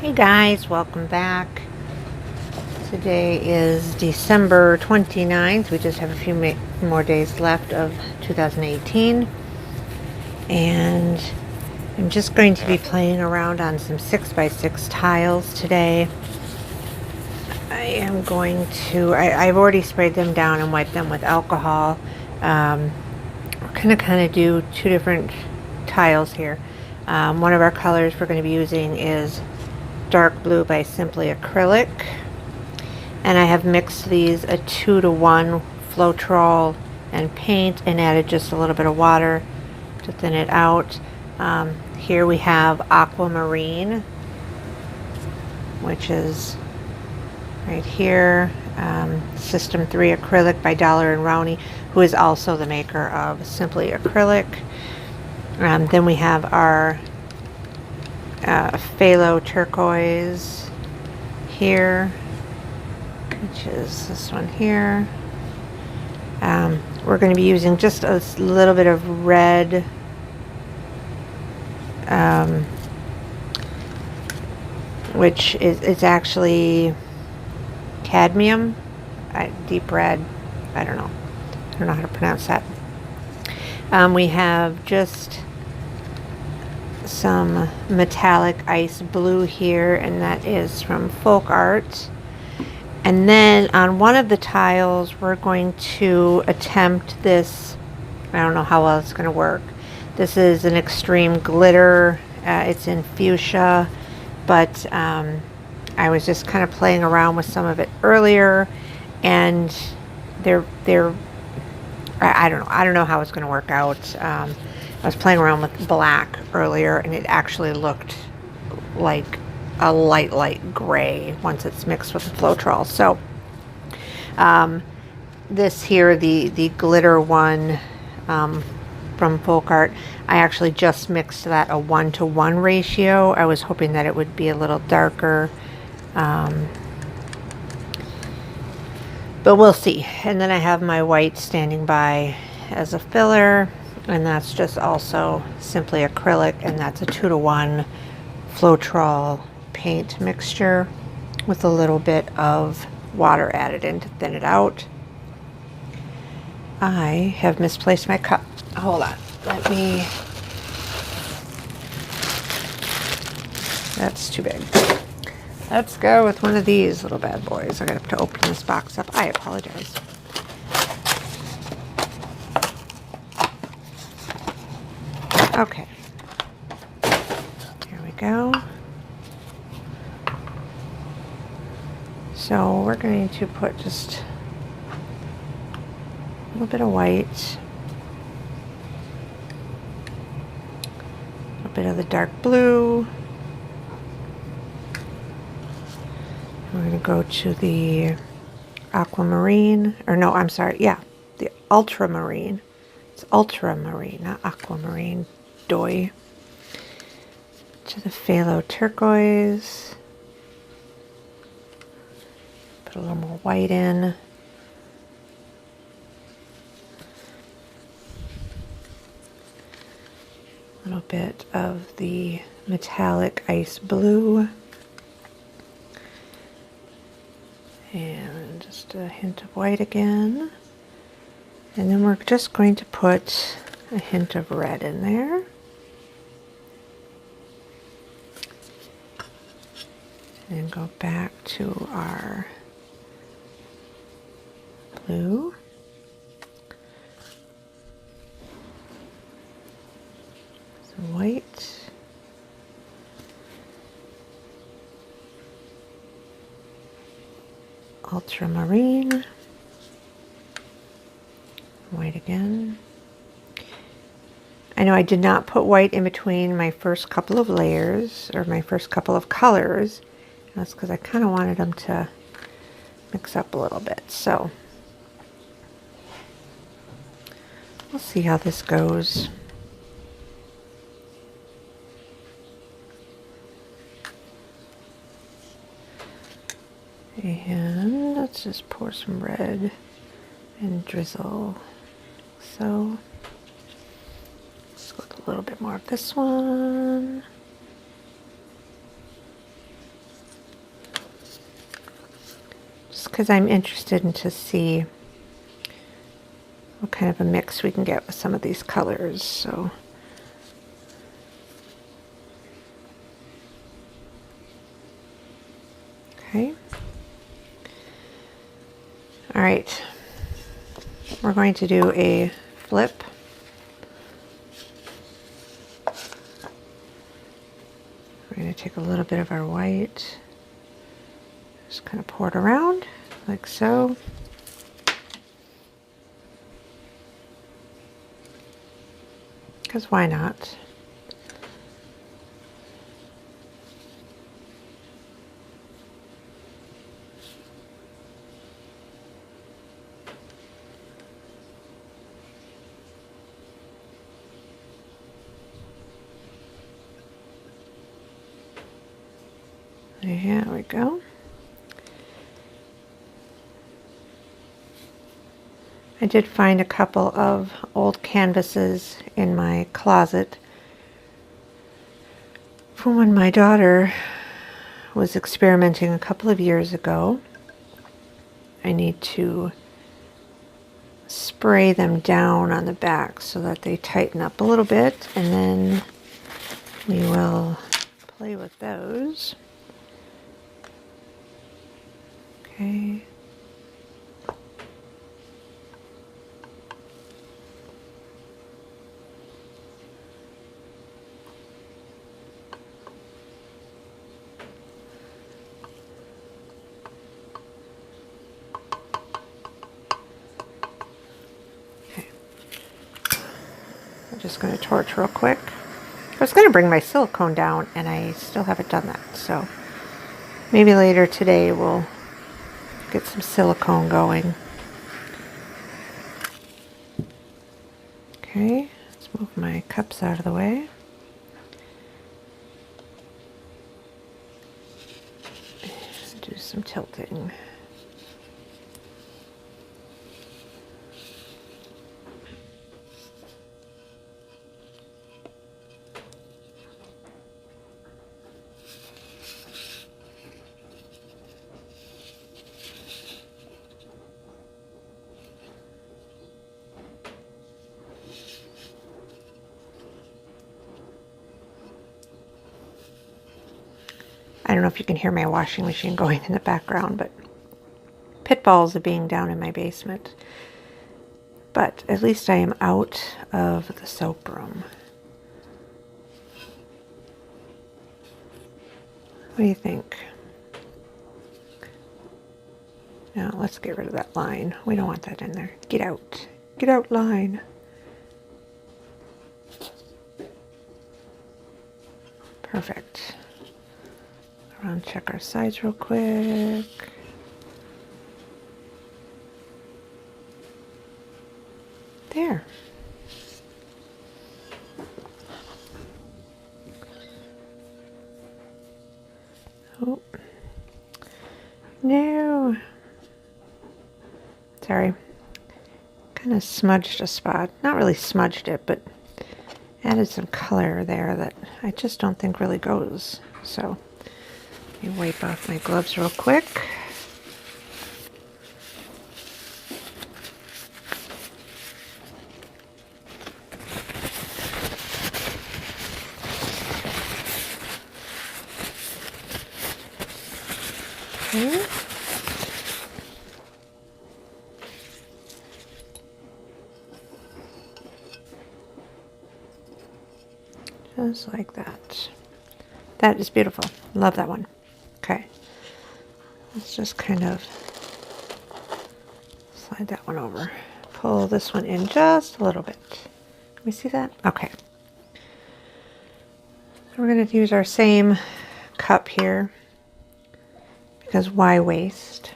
Hey guys, welcome back. Today is December 29th. We just have a few more days left of 2018. And I'm just going to be playing around on some 6x6 tiles today. I've already sprayed them down and wiped them with alcohol. We're going to kind of do two different tiles here. One of our colors we're going to be using is Dark Blue by Simply Acrylic, and I have mixed these a 2-to-1 floetral and paint and added just a little bit of water to thin it out. Here we have Aquamarine, which is right here, System 3 Acrylic by Dollar and Rowney, who is also the maker of Simply Acrylic. Then we have our Phthalo Turquoise here, which is this one here. We're going to be using just a little bit of red, which is actually cadmium, deep red. I don't know how to pronounce that. We have just some metallic ice blue here, and that is from Folk Art. And then on one of the tiles we're going to attempt this. I don't know how well it's going to work. This is an extreme glitter. It's in fuchsia, but I was just kind of playing around with some of it earlier, and I don't know how it's going to work out. I was playing around with black earlier, and it actually looked like a light gray once it's mixed with the floetral. So this here, the glitter one from Folk Art, I actually just mixed that a 1-to-1 ratio. I was hoping that it would be a little darker, but we'll see. And then I have my white standing by as a filler, and that's just also Simply Acrylic, and that's a 2-to-1 floetral paint mixture with a little bit of water added in to thin it out. I have misplaced my cup. Hold on. That's too big. Let's go with one of these little bad boys. I got to open this box up. I apologize. Okay. Here we go. So we're going to put just a little bit of white, a little bit of the dark blue. We're going to go to the aquamarine, or no, I'm sorry, yeah, the ultramarine. It's ultramarine, not aquamarine. Doy. To the Phthalo Turquoise. Put a little more white in. A little bit of the metallic ice blue. And just a hint of white again. And then we're just going to put a hint of red in there. And go back to our blue. Some white. Ultramarine. White again. I know I did not put white in between my first couple of layers, or my first couple of colors. That's because I kind of wanted them to mix up a little bit. So we'll see how this goes. And let's just pour some red and drizzle. So let's go with a little bit more of this one. just because I'm interested in to see what kind of a mix we can get with some of these colors. So okay. All right. We're going to do a flip. We're going to take a little bit of our white, just kind of pour it around like so. Because why not? There we go. I did find a couple of old canvases in my closet from when my daughter was experimenting a couple of years ago. I need to spray them down on the back so that they tighten up a little bit, and then we will play with those. Okay. I'm just going to torch real quick. I was going to bring my silicone down and I still haven't done that, so maybe later today we'll get some silicone going. Okay, let's move my cups out of the way. Do some tilting. I don't know if you can hear my washing machine going in the background, but pitfalls of being down in my basement. But at least I am out of the soap room. What do you think? Now let's get rid of that line. We don't want that in there. Get out. Get out, line. Perfect. Around, check our sides real quick. There. Oh. No. Sorry. Kind of smudged a spot. Not really smudged it, but added some color there that I just don't think really goes. So let me wipe off my gloves real quick. Okay. Just like that. That is beautiful. Love that one. Okay. Let's just kind of slide that one over. Pull this one in just a little bit. Can we see that? Okay. So we're going to use our same cup here, because why waste?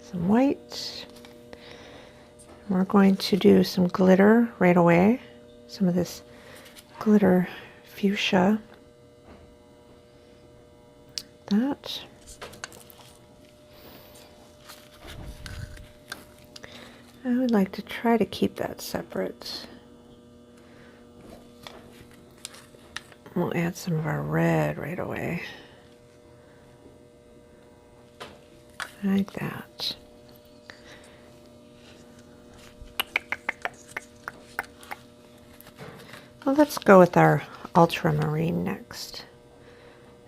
Some white. We're going to do some glitter right away. Some of this glitter fuchsia. That. I would like to try to keep that separate. We'll add some of our red right away. like that. Well, let's go with our ultramarine next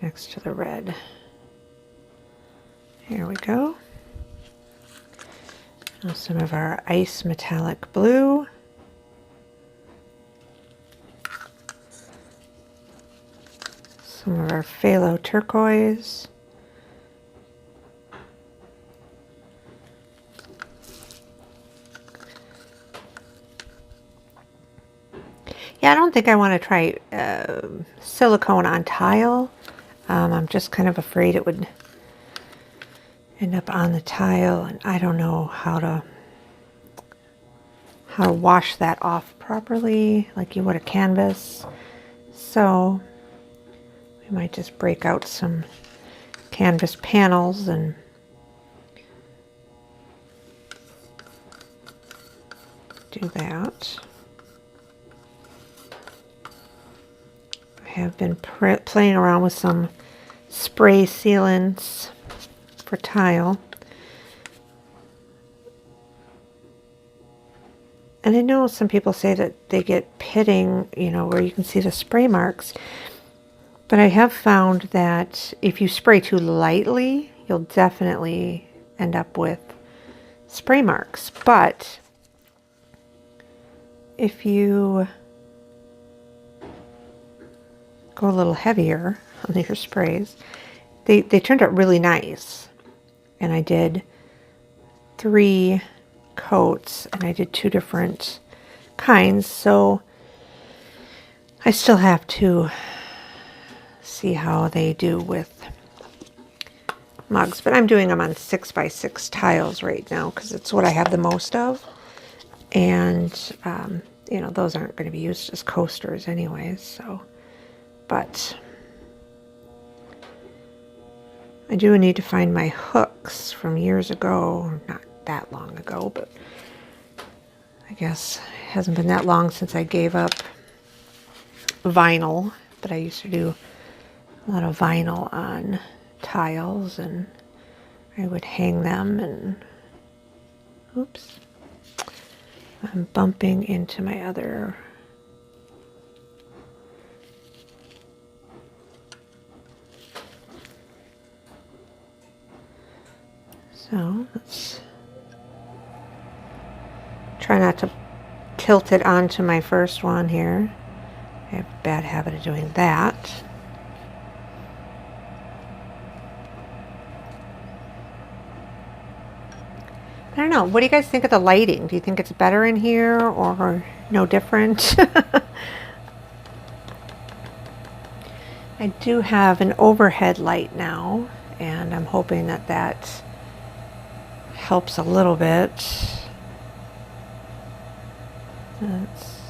to the red. Here we go. Now some of our ice metallic blue. Some of our phthalo turquoise. Yeah, I don't think I want to try silicone on tile. I'm just kind of afraid it would end up on the tile, and I don't know how to wash that off properly like you would a canvas. So we might just break out some canvas panels and do that. I have been playing around with some spray sealants for tile. And I know some people say that they get pitting, you know, where you can see the spray marks. But I have found that if you spray too lightly, you'll definitely end up with spray marks. But if you go a little heavier on your sprays, they turned out really nice. And I did 3 coats, and I did 2 different kinds, so I still have to see how they do with mugs, but I'm doing them on 6x6 tiles right now because it's what I have the most of, and you know, those aren't going to be used as coasters anyways, so, but I do need to find my hooks from years ago, not that long ago, but I guess it hasn't been that long since I gave up vinyl, but I used to do a lot of vinyl on tiles, and I would hang them, and oops, I'm bumping into my other so let's try not to tilt it onto my first one here. I have a bad habit of doing that. I don't know. What do you guys think of the lighting? Do you think it's better in here or no different? I do have an overhead light now, and I'm hoping that that helps a little bit. Let's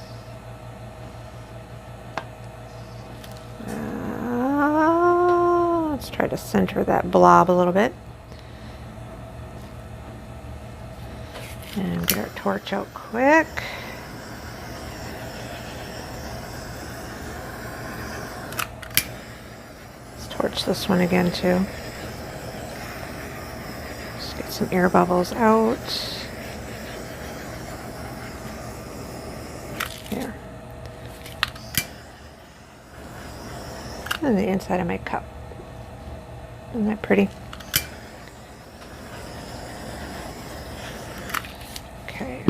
try to center that blob a little bit. And get our torch out quick. Let's torch this one again too. Just get some air bubbles out. Here. And the inside of my cup. Isn't that pretty? Okay.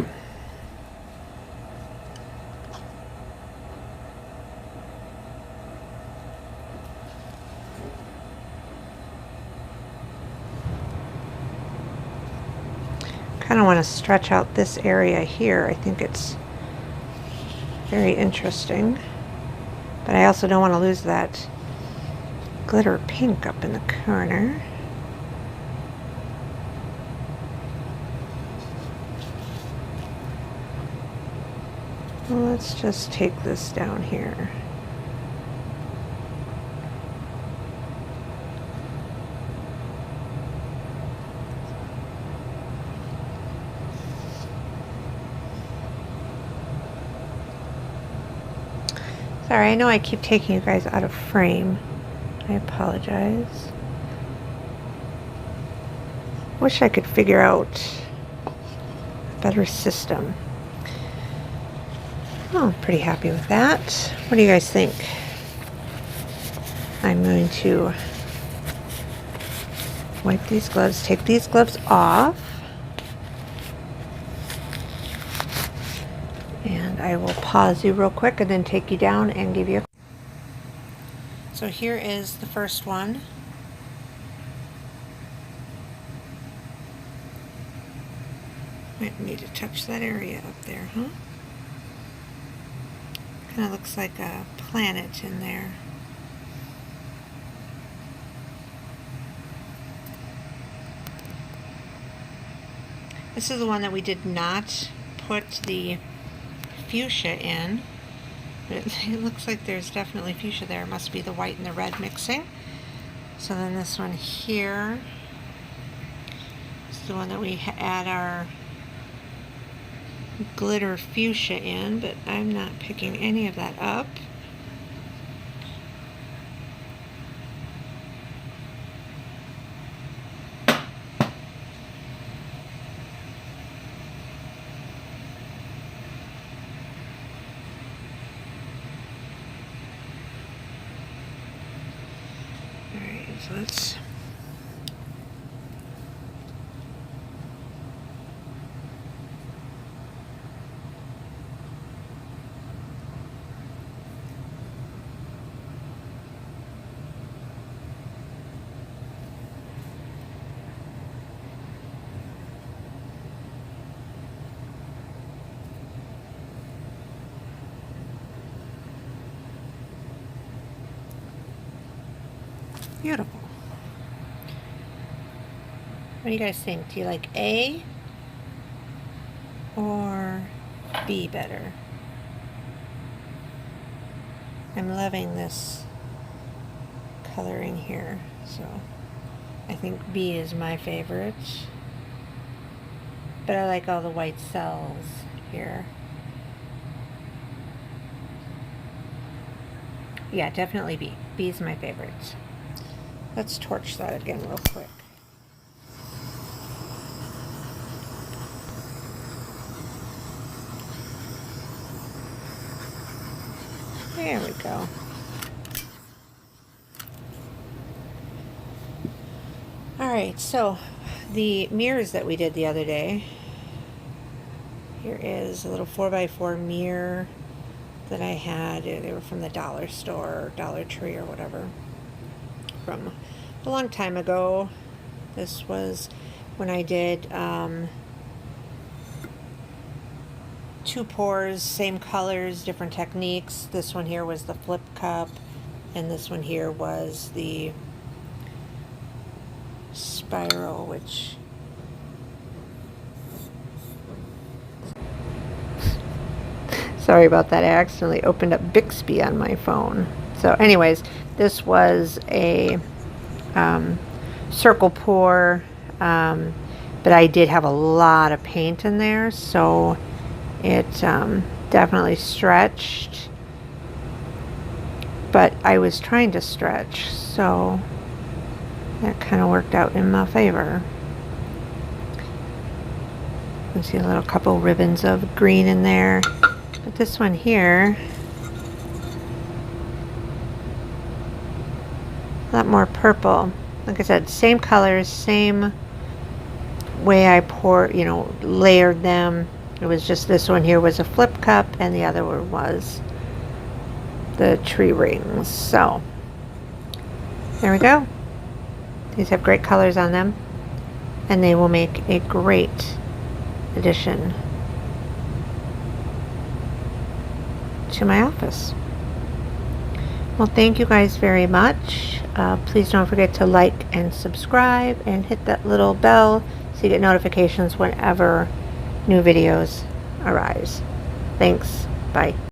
Kind of want to stretch out this area here. I think it's very interesting. But I also don't want to lose that glitter pink up in the corner. Well, let's just take this down here. Sorry, I know I keep taking you guys out of frame. I apologize. Wish I could figure out a better system. Oh, I'm pretty happy with that. What do you guys think? I'm going to wipe these gloves, take these gloves off, and I will pause you real quick and then take you down and give you a... So here is the first one. Might need to touch that area up there, huh? Kind of looks like a planet in there. This is the one that we did not put the fuchsia in. But it looks like there's definitely fuchsia there. It must be the white and the red mixing. So then this one here is the one that we add our glitter fuchsia in, but I'm not picking any of that up. Alright, so let's... Beautiful. What do you guys think? Do you like A or B better? I'm loving this coloring here, so I think B is my favorite. But I like all the white cells here. Yeah, definitely B. B is my favorite. Let's torch that again real quick. There we go. Alright, so the mirrors that we did the other day. Here is a little 4x4 mirror that I had. They were from the dollar store, or Dollar Tree or whatever, from a long time ago. This was when I did 2 pours, same colors, different techniques. This one here was the flip cup, and this one here was the spiral, which sorry about that, I accidentally opened up Bixby on my phone. So anyways, this was a circle pour, but I did have a lot of paint in there, so it definitely stretched, but I was trying to stretch, so that kind of worked out in my favor. You can see a little couple ribbons of green in there. But this one here, a lot more purple. Like I said, same colors, same way I poured, you know, layered them. It was just this one here was a flip cup and the other one was the tree rings. So there we go. These have great colors on them, and they will make a great addition to my office. Well, thank you guys very much. Please don't forget to like and subscribe and hit that little bell so you get notifications whenever new videos arise. Thanks. Bye.